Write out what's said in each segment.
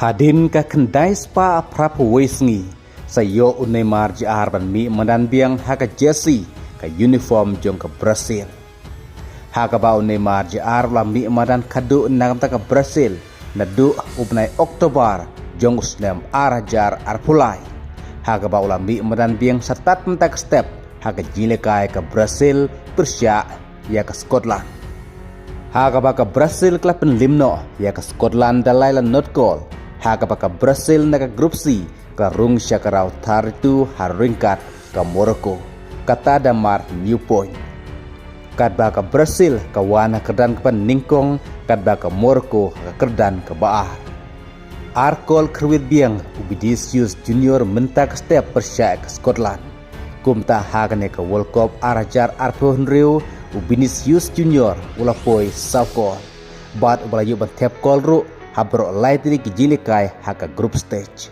Hadin ka kendai spa prapu wesngi sayo Neymar jaar ban mi mandan biang haka jersey ka uniform jong ka Brazil. Haka ba Neymar jaar la mi mandan kadu nagam ta ka Brazil na du ubnai Oktober jong usnem arajar arpulai. Haka ba la mi mandan biang satat mentak step haka jile kai ka Brazil Persia ya ka Scotland. Haka ba ka Brazil klapen limno ya ka Scotland dalai la not goal. Haka ka Brazil naga grup C ka rung syakarau taritu haringkat ka Morocco kata damar new point. Kat ba ka Brazil ka wana kerdan ka ningkong kat ba ka Morocco ka kerdan ka baar. Arkol kerwit biang Ubidisius Junior mentak step Persia ka Scotland. Kumta hakane ka World Cup arajar arpon riu Ubidisius Junior ulapoi saukol. Bat ubalayu ban tep kol ru habro laitri kijilikai haka group stage.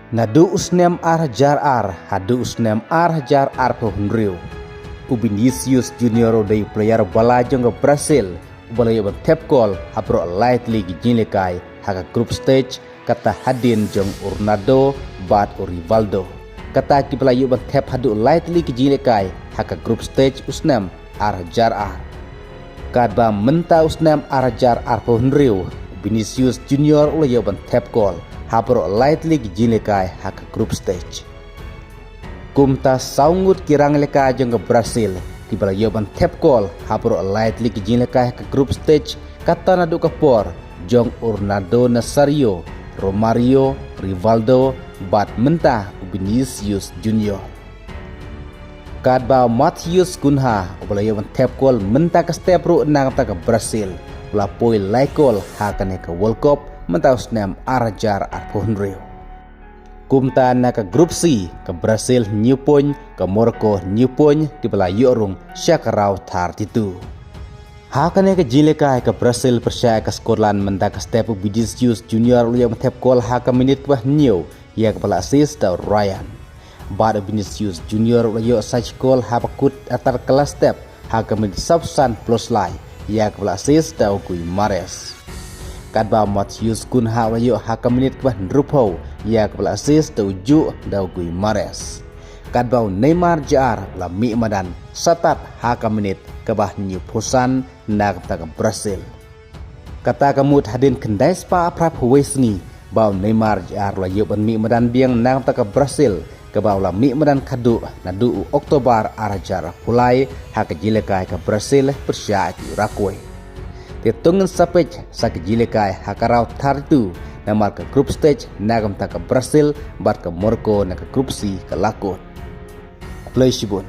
Nadu usnem arajar hadu usnem arajar pohunriu. Ubinisius Junior dari player bala jong Brazil ubalayu ban tep kol habro laitri kijilikai haka group stage kata hadin jong Ronaldo bat Rivaldo. Kata kipalayu ban tep hadu laitri kijilikai haka group stage usnem arajar Kadba menta usnem arajar pohunriu. Vinicius Junior ulayo ban tap goal hapro lightly gijilikai haka group stage. Kumta saungut kirang leka jong Brazil kibalayo ban tap goal hapro lightly gijilikai haka group stage kata nadu kapor jong Ronaldo Nazario Romario Rivaldo bat menta Vinicius Junior. Kadba Matheus Cunha ubalayo ban tap goal menta ka step ru nang ta ka Brazil. Lapoi laikol hakane ka World Cup mentaus nem arajar arponrio. Kumta na ka Group C ka Brazil new point ka Morocco new point di bala yorung syakarau tartitu. Hakane ka jileka ka Brazil Persia ka Scotland menta ka step Vinicius Junior yang tep gol haka minit bah new ya ka bala assist da Ryan. Bad Vinicius Junior yo such gol hapakut atar kelas step haka minit subsan plus lai ya kepala assist da Guy Mares. Kadba Matheus Cunha wayo haka menit kebah nrupau ya kepala assist da uju da Guy Mares. Kadba Neymar jaar la mi madan satat haka menit kebah new posan na kata ke Brazil. Kata kamut hadin kendai spa prap wesni bau Neymar jaar la yo ban mi madan biang na kata ke Brazil kebau la mi madan kadu nadu Oktober arajar pulai haka jilekai ke Brazil Persia di Uruguay. Tetungen sapej sak jilekai haka raut tartu namar ke group stage nagam ta ke Brazil bat ke Morocco na ke group C ke lakut. Play shibun.